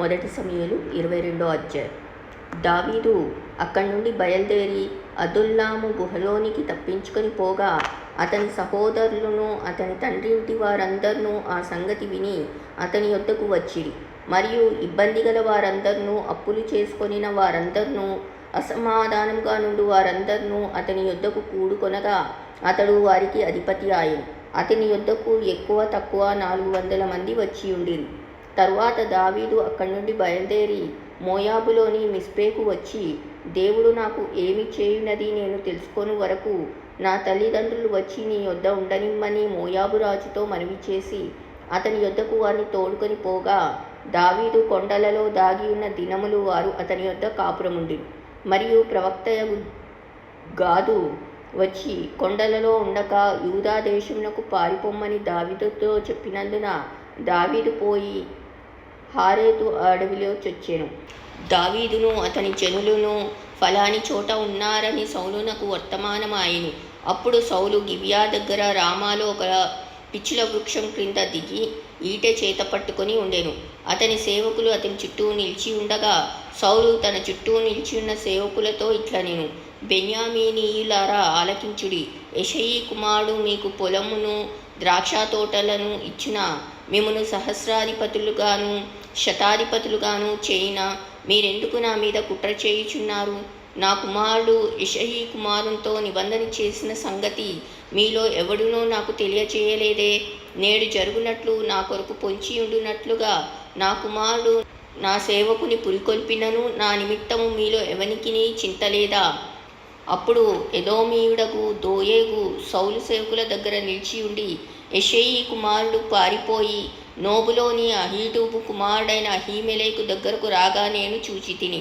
మొదటి సమూయేలు 22వ అధ్యాయం. దావీదు అక్కడి నుండి బయలుదేరి అదుల్లాము గుహలోనికి తప్పించుకొని పోగా అతని సహోదరులను అతని తండ్రి ఇంటి వారందరినూ ఆ సంగతి విని అతని యొద్దకు వచ్చిరి. మరియు ఇబ్బంది గల వారందరినూ, అప్పులు చేసుకొనిన వారందరినూ, అసమాధానంగా నుండి వారందరినూ అతని యొద్దకు కూడుకొనగా అతడు వారికి అధిపతి ఆయను. అతని యొద్దకు ఎక్కువ తక్కువ 400 మంది వచ్చి ఉండిరి. తరువాత దావీదు అక్కడి నుండి బయలుదేరి మోయాబులోని మిస్పేకు వచ్చి, దేవుడు నాకు ఏమి చేయునది నేను తెలుసుకొను వరకు నా తల్లిదండ్రులు వచ్చి నీ యొద్ద ఉండనిమ్మని మోయాబు రాజుతో మనవి చేసి అతని యొద్దకు వారిని తోడుకొని పోగా, దావీదు కొండలలో దాగి ఉన్న దినములు వారు అతని యొద్ద కాపురముండిరి. మరియు ప్రవక్తయగు గాదు వచ్చి కొండలలో ఉండక యూదా దేశమునకు పారిపోమ్మని దావీదుతో చెప్పినందున దావీదు పోయి హారేతు అడవిలో చొచ్చెను. దావీదును అతని జనులను ఫలాని చోట ఉన్నారని సౌలునకు వర్తమానమాయెను. అప్పుడు సౌలు గిబియా దగ్గర రామాలో ఒక పిచ్చుల వృక్షం క్రింద దిగి ఈటె చేత పట్టుకొని ఉండెను. అతని సేవకులు అతని చుట్టూ నిలిచి ఉండగా సౌలు తన చుట్టూ నిలిచి ఉన్న సేవకులతో ఇట్లనెను, బెన్యామీనీయులారా ఆలకించుడి. యెషయి కుమారుడు మీకు పొలమును ద్రాక్ష తోటలను ఇచ్చిన మిమ్మును సహస్రాధిపతులుగాను శతాధిపతులుగాను చేయిన మీరెందుకు నా మీద కుట్ర చేయుచున్నారు? నా కుమారుడు యెషయి కుమారునితో నిబంధన చేసిన సంగతి మీలో ఎవడునో నాకు తెలియచేయలేదే? నేడు జరుగునట్లు నా కొరకు పొంచి ఉండునట్లుగా నా కుమారుడు నా సేవకుని పురికొల్పినను నా నిమిత్తము మీలో ఎవనికిని చింతలేదా? అప్పుడు ఎదోమీయుడగు దోయేగు సౌలు సేవకుల దగ్గర నిలిచి ఉండి, యెషయి కుమారుడు పారిపోయి నోబులోని అహీటూబు కుమారుడైన అహీమెలెకు దగ్గరకు రాగా నేను చూచితిని.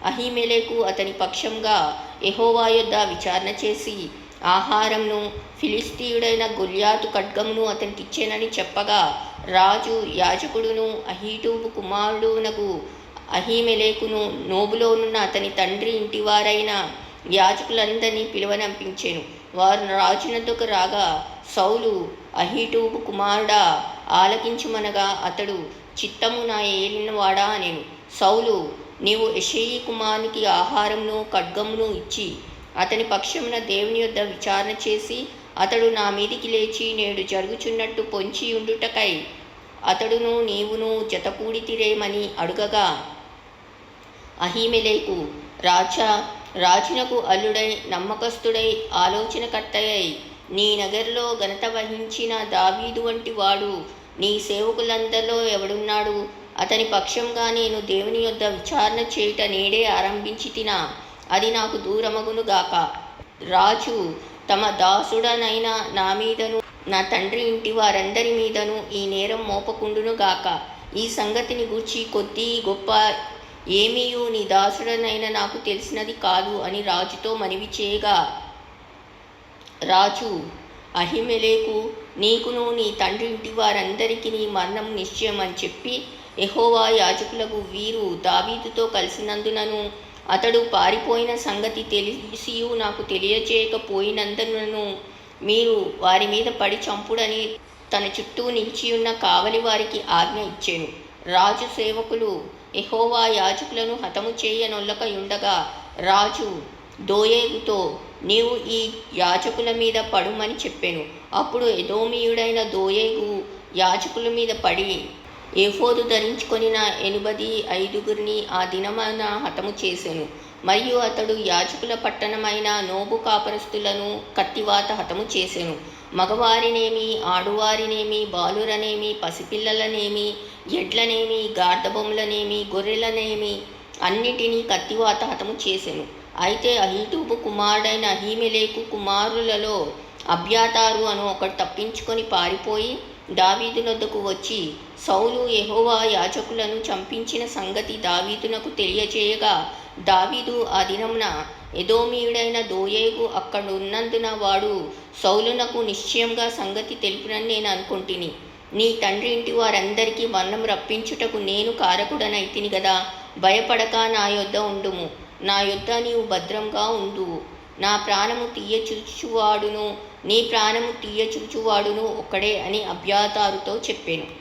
అహీమెలెకు అతని పక్షంగా యెహోవా యొద్ద విచారణ చేసి ఆహారంను ఫిలిష్తీయుడైన గొల్యాతు ఖడ్గమును అతనికిచ్చెనని చెప్పగా, రాజు యాజకుడును అహీటూబు కుమారుడునగు అహీమెలెకును నోబులోనున్న అతని తండ్రి ఇంటివారైన యాజకులందరినీ పిలువనంపించెను. వారు రాజునొద్దకు రాగా సౌలు, అహీటూబు కుమారుడా ఆలకించుమనగా అతడు, చిత్తము నా ఏలినవాడా అనెను. సౌలు, నీవు యెషయి కుమారునికి ఆహారమును ఖడ్గమును ఇచ్చి అతని పక్షమున దేవుని యొద్ద విచారణ చేసి అతడు నా మీదికి లేచి నేడు జరుగుచున్నట్టు పొంచి ఉండుటకై అతడును నీవును జతకూడితిరేమని అడుగగా, అహీమెలెకు, రాజునకు అల్లుడై నమ్మకస్తుడై ఆలోచనకర్తయై నీ నగరులో ఘనత వహించిన దావీదు వంటి వాడు నీ సేవకులందరిలో ఎవడున్నాడు? అతని పక్షంగా నేను దేవుని యొద్ద విచారణ చేయుట నేడే ఆరంభించితినా? అది నాకు దూరమగును గాక. రాజు తమ దాసుడనైన నా మీదను నా తండ్రి ఇంటి వారందరి మీదను ఈ నేరం మోపకుండును గాక. ఈ సంగతిని గూర్చి కొద్ది గొప్ప ఏమీయు నీ దాసుడనైన నాకు తెలిసినది కాదు అని రాజుతో మనవి చేయగా, రాజు అహీమెలెకు, నీకును నీ తండ్రి ఇంటి వారందరికీ నీ మరణం నిశ్చయం అని చెప్పి యెహోవా యాజకులకు వీరు దావీదుతో కలిసినందునను అతడు పారిపోయిన సంగతి తెలిసియు నాకు తెలియచేయకపోయినందునను మీరు వారి మీద పడి చంపుడని తన చుట్టూ నిలిచియున్న కావలి వారికి ఆజ్ఞ ఇచ్చెను. రాజు సేవకులు యెహోవా యాజకులను హతము చేయనొల్లక ఉండగా రాజు దోయేగుతో, నీవు ఈ యాజకుల మీద పడుమని చెప్పెను. అప్పుడు ఎదోమీయుడైన దోయేగు యాజకుల మీద పడి ఏఫోదు ధరించుకొనిన 85 ఆ దినమున హతము చేసెను. మరియు అతడు యాజకుల పట్టణమైన నోబు కాపరస్తులను కత్తివాత హతము చేసెను. మగవారినేమి, ఆడువారినేమి, బాలురనేమి, పసిపిల్లలనేమి, ఎడ్లనేమి, గార్ధబొమ్మలనేమి, గొర్రెలనేమి అన్నిటినీ కత్తివాత హతము చేసెను. అయితే అహీటూబు కుమారుడైన అహీమెలెకు కుమారులలో అబ్యాతారు అను ఒకడు తప్పించుకొని పారిపోయి దావీదునొద్దకు వచ్చి సౌలు యెహోవా యాజకులను చంపించిన సంగతి దావీదునకు తెలియచేయగా, దావీదు ఆ దినమున ఎదోమీయుడైన దోయేగు అక్కడున్నందున వాడు సౌలునకు నిశ్చయంగా సంగతి తెలుపునని నేను అనుకొంటిని. నీ తండ్రి ఇంటి వారందరికీ మరణం రప్పించుటకు నేను కారకుడనైతిని గదా. భయపడక నా యొద్ద ఉండుము. నా యొద్ద నీవు భద్రంగా ఉండువు. నా ప్రాణము తీయచూచువాడును నీ ప్రాణము తీయచూచువాడును ఒక్కడే అని అబ్యాతారుతో చెప్పెను.